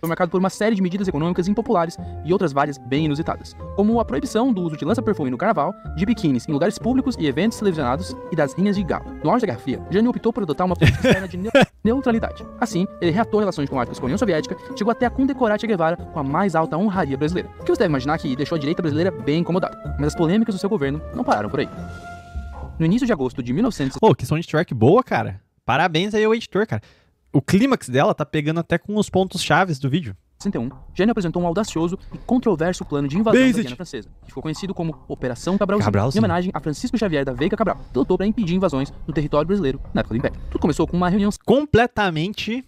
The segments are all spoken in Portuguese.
Foi marcado por uma série de medidas econômicas impopulares e outras várias bem inusitadas, como a proibição do uso de lança-perfume no carnaval, de biquínis em lugares públicos e eventos televisionados e das rinhas de galo. No auge da Guerra Fria, Jânio optou por adotar uma política externa de neutralidade. Assim, ele reatou relações diplomáticas com a União Soviética, chegou até a condecorar Che Guevara com a mais alta honraria brasileira, que você deve imaginar que deixou a direita brasileira bem incomodada. Mas as polêmicas do seu governo não pararam por aí. No início de agosto de 1900... Pô, que soundtrack boa, cara. Parabéns aí ao editor, cara. O clímax dela tá pegando até com os pontos chaves do vídeo. 1961, Jânio apresentou um audacioso e controverso plano de invasão da Guiana Francesa, que ficou conhecido como Operação Cabralzinho, em homenagem a Francisco Xavier da Veiga Cabral, que lutou para impedir invasões no território brasileiro na época do Império. Tudo começou com uma reunião completamente,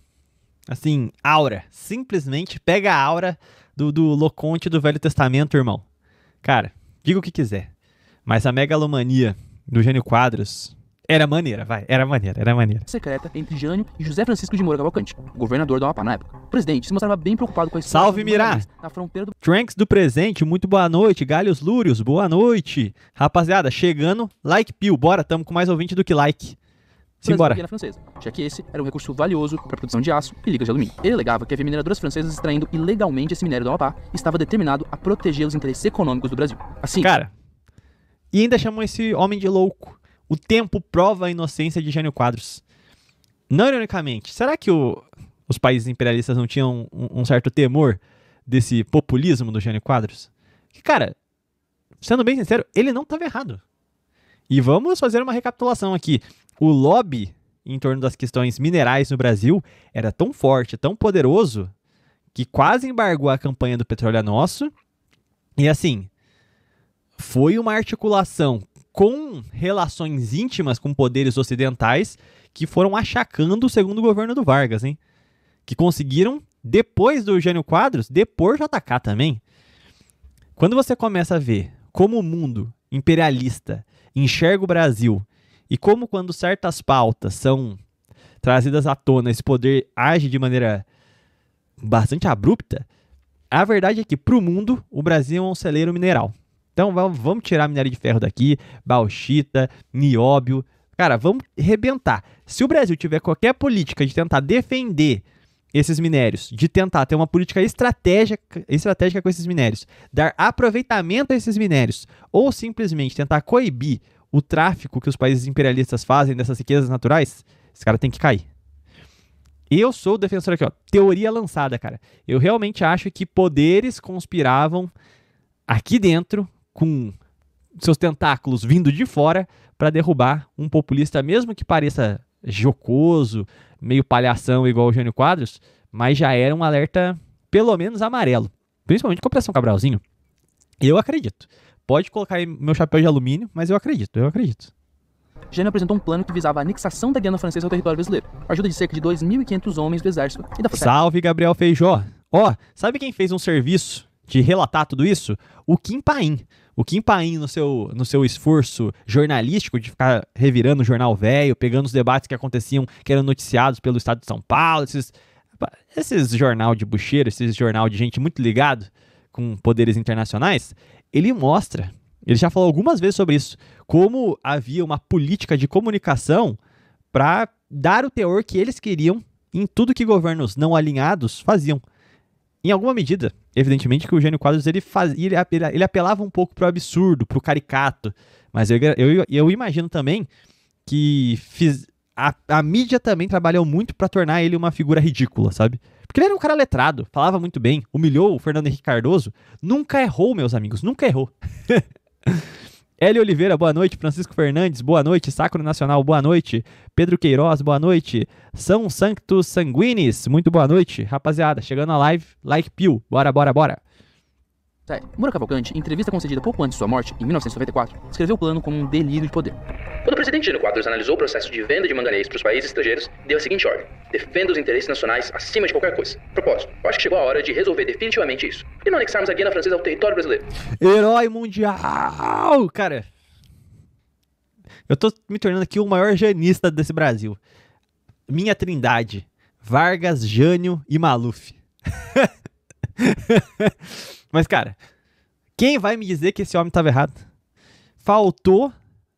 assim, aura. Simplesmente pega a aura do Loconte do Velho Testamento, irmão. Cara, diga o que quiser, mas a megalomania do Jânio Quadros... Era maneira. secreta entre Jânio e José Francisco de Moura Cavalcante, governador do Amapá na época. O presidente se mostrava bem preocupado com a história Salve, Mirá! Na fronteira do... Tranks do presente, muito boa noite. Galhos Lúrios, boa noite. Rapaziada, chegando, like Pio, bora, tamo com mais ouvinte do que like. Simbora. Francesa, já que esse era um recurso valioso para a produção de aço e ligas de alumínio. Ele alegava que havia mineradoras francesas extraindo ilegalmente esse minério do Amapá e estava determinado a proteger os interesses econômicos do Brasil. Assim... Cara, e ainda chamam esse homem de louco. O tempo prova a inocência de Jânio Quadros. Não ironicamente, será que os países imperialistas não tinham um certo temor desse populismo do Jânio Quadros? Que, cara, sendo bem sincero, ele não estava errado. E vamos fazer uma recapitulação aqui. O lobby em torno das questões minerais no Brasil era tão forte, tão poderoso, que quase embargou a campanha do Petróleo é Nosso. E assim, foi uma articulação com relações íntimas com poderes ocidentais que foram achacando o segundo governo do Vargas, hein? Que conseguiram, depois do Jânio Quadros, depor JK também. Quando você começa a ver como o mundo imperialista enxerga o Brasil e como quando certas pautas são trazidas à tona, esse poder age de maneira bastante abrupta, a verdade é que, para o mundo, o Brasil é um celeiro mineral. Então vamos tirar minério de ferro daqui, bauxita, nióbio. Cara, vamos arrebentar. Se o Brasil tiver qualquer política de tentar defender esses minérios, de tentar ter uma política estratégica com esses minérios, dar aproveitamento a esses minérios, ou simplesmente tentar coibir o tráfico que os países imperialistas fazem dessas riquezas naturais, esse cara tem que cair. Eu sou o defensor aqui, ó. Teoria lançada, cara. Eu realmente acho que poderes conspiravam aqui dentro, com seus tentáculos vindo de fora, para derrubar um populista, mesmo que pareça jocoso, meio palhação igual o Jânio Quadros, mas já era um alerta, pelo menos amarelo. Principalmente com a Operação Cabralzinho. Eu acredito. Pode colocar aí meu chapéu de alumínio, mas eu acredito. Jânio apresentou um plano que visava a anexação da Guiana Francesa ao território brasileiro, com a ajuda de cerca de 2.500 homens do exército e da Força Aérea. Salve, Gabriel Feijó! Ó, sabe quem fez um serviço de relatar tudo isso? O Kim Paim. O Kim Paim, no seu esforço jornalístico de ficar revirando o jornal velho, pegando os debates que aconteciam, que eram noticiados pelo Estado de São Paulo, esses jornal de bucheiro, esses jornal de gente muito ligado com poderes internacionais, ele já falou algumas vezes sobre isso, como havia uma política de comunicação para dar o teor que eles queriam em tudo que governos não alinhados faziam. Em alguma medida, evidentemente que o Jânio Quadros ele apelava um pouco pro absurdo, pro caricato, mas eu imagino também que a mídia também trabalhou muito para tornar ele uma figura ridícula, sabe? Porque ele era um cara letrado, falava muito bem, humilhou o Fernando Henrique Cardoso, nunca errou, meus amigos, nunca errou. Hélio Oliveira, boa noite. Francisco Fernandes, boa noite. Sacro Nacional, boa noite. Pedro Queiroz, boa noite. São Sanctus Sanguinis, muito boa noite. Rapaziada, chegando na live, like Pio. Bora. Moura Cavalcante, em entrevista concedida pouco antes de sua morte, em 1994, descreveu o plano como um delírio de poder. Quando o presidente Jânio Quadros analisou o processo de venda de manganês para os países estrangeiros, deu a seguinte ordem: defenda os interesses nacionais acima de qualquer coisa. Propósito, eu acho que chegou a hora de resolver definitivamente isso. Por que não anexarmos a Guiana Francesa ao território brasileiro? Herói mundial! Cara, eu tô me tornando aqui o maior janista desse Brasil. Minha trindade: Vargas, Jânio e Maluf. Mas, cara, quem vai me dizer que esse homem estava errado? Faltou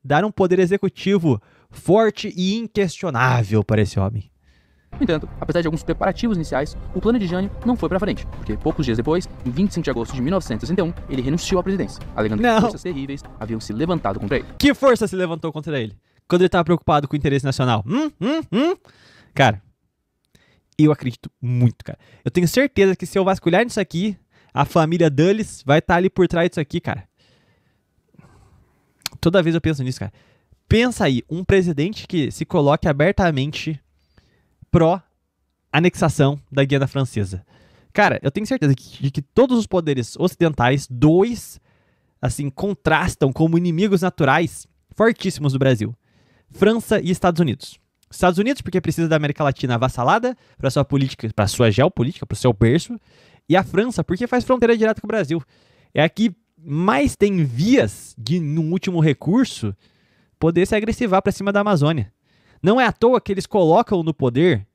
dar um poder executivo forte e inquestionável para esse homem. No entanto, apesar de alguns preparativos iniciais, o plano de Jânio não foi pra frente, porque poucos dias depois, em 25 de agosto de 1961, ele renunciou à presidência, alegando que forças terríveis haviam se levantado contra ele. Que força se levantou contra ele? Quando ele estava preocupado com o interesse nacional? Cara, eu acredito muito, cara. Eu tenho certeza que se eu vasculhar nisso aqui, a família Dulles vai estar ali por trás disso aqui, cara. Toda vez eu penso nisso, cara. Pensa aí, um presidente que se coloque abertamente pró-anexação da Guiana Francesa. Cara, eu tenho certeza de que todos os poderes ocidentais, assim, contrastam como inimigos naturais fortíssimos do Brasil. França e Estados Unidos. Estados Unidos porque precisa da América Latina avassalada para sua política, para sua geopolítica, para o seu berço. E a França porque faz fronteira direta com o Brasil. É a que mais tem vias de, num último recurso, poder se agressivar para cima da Amazônia. Não é à toa que eles colocam no poder,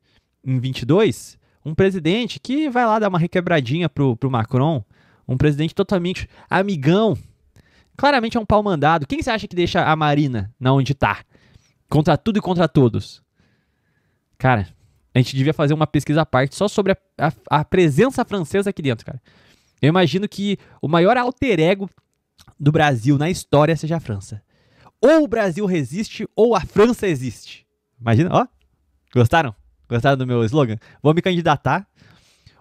em 22, um presidente que vai lá dar uma requebradinha pro Macron, um presidente totalmente amigão. Claramente é um pau mandado. Quem você acha que deixa a Marina na onde tá? Contra tudo e contra todos. Cara, a gente devia fazer uma pesquisa à parte só sobre a presença francesa aqui dentro, cara. Eu imagino que o maior alter ego do Brasil na história seja a França. Ou o Brasil resiste, ou a França existe. Imagina, ó. Gostaram? Gostaram do meu slogan? Vou me candidatar.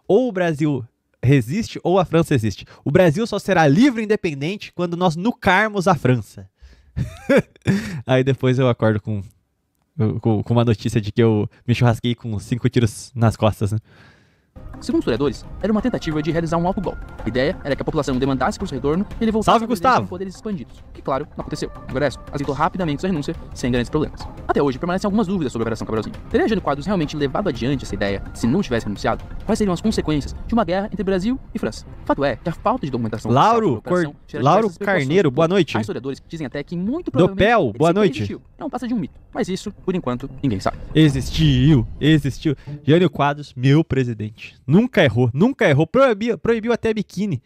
Ou o Brasil resiste, ou a França existe. O Brasil só será livre e independente quando nós nucarmos a França. Aí depois eu acordo com uma notícia de que eu me churrasquei com 5 tiros nas costas, né? Segundo os historiadores, era uma tentativa de realizar um autogolpe. A ideia era que a população demandasse por seu retorno e ele voltasse Salve, Gustavo! Com poderes expandidos, que claro, não aconteceu. O Congresso aceitou rapidamente sua renúncia, sem grandes problemas. Até hoje, permanecem algumas dúvidas sobre a Operação Cabralzinho. Teria Jânio Quadros realmente levado adiante essa ideia se não tivesse renunciado? Quais seriam as consequências de uma guerra entre Brasil e França? Fato é que a falta de documentação Lauro Carneiro, boa noite. Há historiadores que dizem até que muito provavelmente Dopel, boa noite. Existiu. Não passa de um mito, mas isso, por enquanto, ninguém sabe. Existiu. Jânio Quadros, meu presidente. Nunca errou. Proibiu até biquíni.